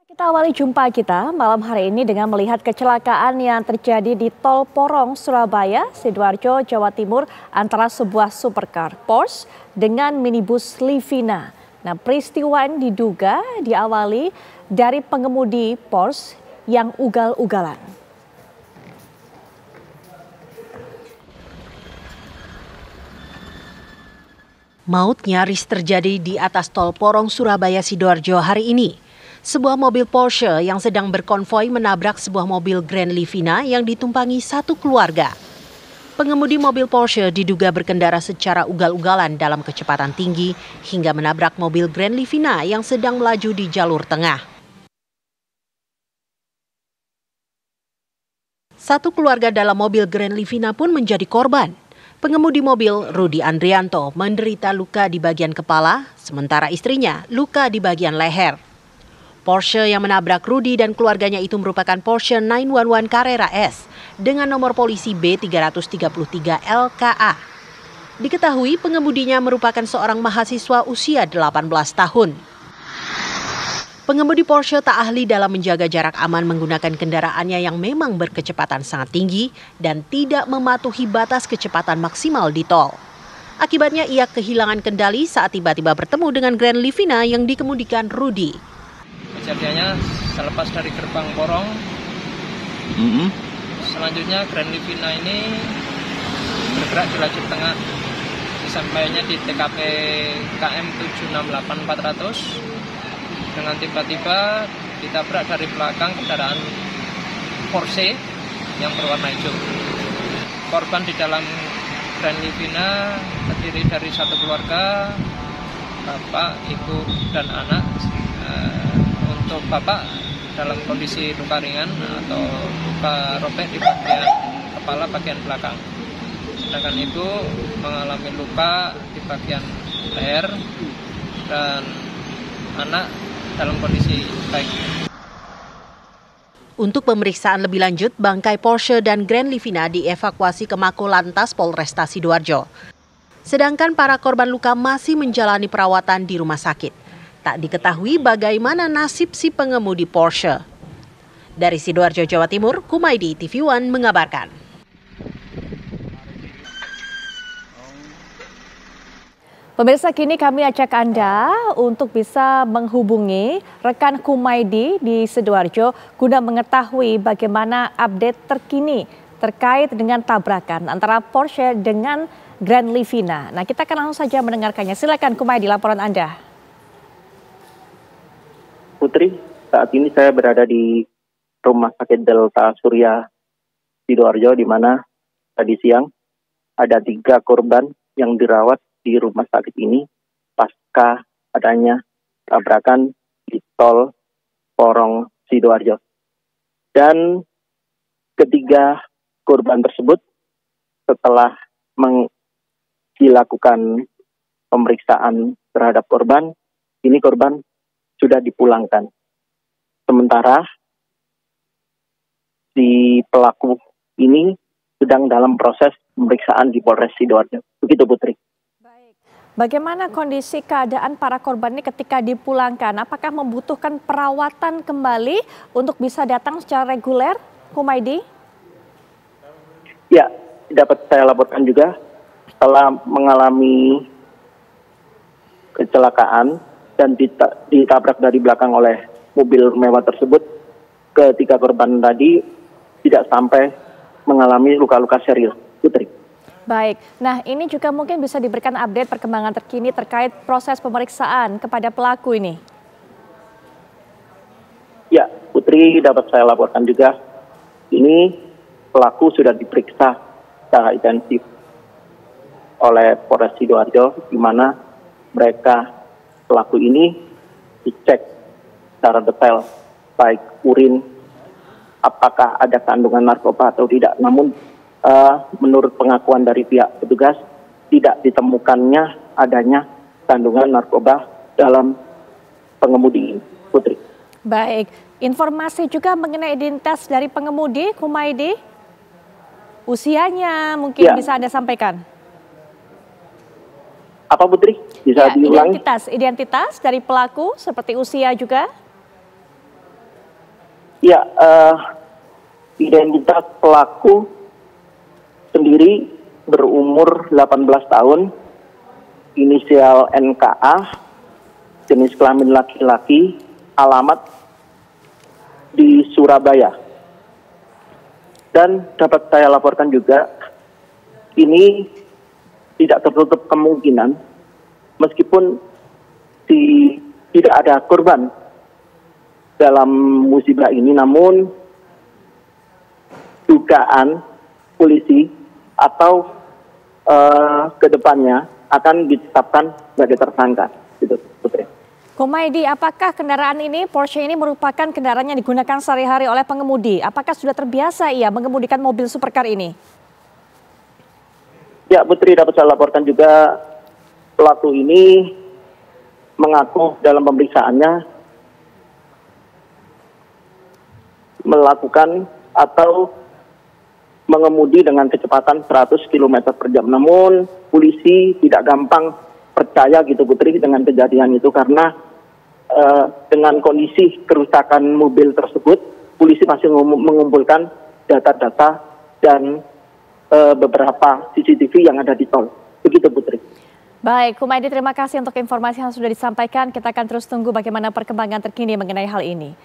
Kita awali jumpa kita malam hari ini dengan melihat kecelakaan yang terjadi di Tol Porong, Surabaya, Sidoarjo, Jawa Timur antara sebuah supercar Porsche dengan minibus Livina. Nah, peristiwa ini diduga diawali dari pengemudi Porsche yang ugal-ugalan. Maut nyaris terjadi di atas Tol Porong, Surabaya, Sidoarjo hari ini. Sebuah mobil Porsche yang sedang berkonvoi menabrak sebuah mobil Grand Livina yang ditumpangi satu keluarga. Pengemudi mobil Porsche diduga berkendara secara ugal-ugalan dalam kecepatan tinggi hingga menabrak mobil Grand Livina yang sedang melaju di jalur tengah. Satu keluarga dalam mobil Grand Livina pun menjadi korban. Pengemudi mobil Rudi Andrianto menderita luka di bagian kepala, sementara istrinya luka di bagian leher. Porsche yang menabrak Rudi dan keluarganya itu merupakan Porsche 911 Carrera S dengan nomor polisi B333 LKA. Diketahui pengemudinya merupakan seorang mahasiswa usia 18 tahun. Pengemudi Porsche tak ahli dalam menjaga jarak aman menggunakan kendaraannya yang memang berkecepatan sangat tinggi dan tidak mematuhi batas kecepatan maksimal di tol. Akibatnya ia kehilangan kendali saat tiba-tiba bertemu dengan Grand Livina yang dikemudikan Rudi. Kejadiannya selepas dari gerbang Porong, selanjutnya Grand Livina ini bergerak di lajur tengah. Sampainya di TKP KM 768400 dengan tiba-tiba ditabrak dari belakang kendaraan Porsche yang berwarna hijau. Korban di dalam Grand Livina terdiri dari satu keluarga, bapak, ibu, dan anak. Untuk bapak dalam kondisi luka ringan atau luka robek di bagian kepala bagian belakang. Sedangkan ibu mengalami luka di bagian leher dan anak dalam kondisi baik. Untuk pemeriksaan lebih lanjut, bangkai Porsche dan Grand Livina dievakuasi ke Mako Lantas Polresta Sidoarjo. Sedangkan para korban luka masih menjalani perawatan di rumah sakit. Tak diketahui bagaimana nasib si pengemudi Porsche. Dari Sidoarjo, Jawa Timur, Kumaydi, TV One mengabarkan. Pemirsa, kini kami ajak Anda untuk bisa menghubungi rekan Kumaydi di Sidoarjo guna mengetahui bagaimana update terkini terkait dengan tabrakan antara Porsche dengan Grand Livina. Nah, kita akan langsung saja mendengarkannya. Silakan Kumaydi, laporan Anda. Putri, saat ini saya berada di Rumah Sakit Delta Surya Sidoarjo, di mana tadi siang ada 3 korban yang dirawat di rumah sakit ini pasca adanya tabrakan di Tol Porong Sidoarjo. Dan ketiga korban tersebut setelah dilakukan pemeriksaan terhadap korban, ini korban sudah dipulangkan. Sementara si pelaku ini sedang dalam proses pemeriksaan di Polres Sidoarjo. Begitu, Putri. Baik. Bagaimana kondisi keadaan para korban ini ketika dipulangkan? Apakah membutuhkan perawatan kembali untuk bisa datang secara reguler, Kumaydi? Ya, dapat saya laporkan juga setelah mengalami kecelakaan dan ditabrak dari belakang oleh mobil mewah tersebut, ketiga korban tadi tidak sampai mengalami luka-luka serius. Putri. Baik, nah ini juga mungkin bisa diberikan update perkembangan terkini terkait proses pemeriksaan kepada pelaku ini. Ya, Putri, dapat saya laporkan juga, ini pelaku sudah diperiksa secara intensif oleh Polres Sidoarjo, di mana pelaku ini dicek secara detail, baik urin, apakah ada kandungan narkoba atau tidak. Namun menurut pengakuan dari pihak petugas, tidak ditemukannya adanya kandungan narkoba dalam pengemudi ini. Putri. Baik, informasi juga mengenai identitas dari pengemudi, Kumaydi, usianya mungkin bisa Anda sampaikan. Apa, Putri? Bisa diulangi? Identitas dari pelaku seperti usia juga? Ya, identitas pelaku sendiri berumur 18 tahun, inisial NKA, jenis kelamin laki-laki, alamat di Surabaya. Dan dapat saya laporkan juga, ini tidak tertutup kemungkinan, meskipun tidak ada korban dalam musibah ini, namun dugaan polisi atau kedepannya akan ditetapkan sebagai tersangka. Gitu, Putri. Kumaydi, apakah kendaraan ini, Porsche ini merupakan kendaraan yang digunakan sehari-hari oleh pengemudi? Apakah sudah terbiasa ia mengemudikan mobil supercar ini? Ya, Putri, dapat saya laporkan juga pelaku ini mengaku dalam pemeriksaannya melakukan atau mengemudi dengan kecepatan 100 km per jam. Namun polisi tidak gampang percaya gitu, Putri, dengan kejadian itu karena dengan kondisi kerusakan mobil tersebut, polisi masih mengumpulkan data-data dan beberapa CCTV yang ada di tol. Begitu, Putri. Baik, Kumaydi, terima kasih untuk informasi yang sudah disampaikan. Kita akan terus tunggu bagaimana perkembangan terkini mengenai hal ini.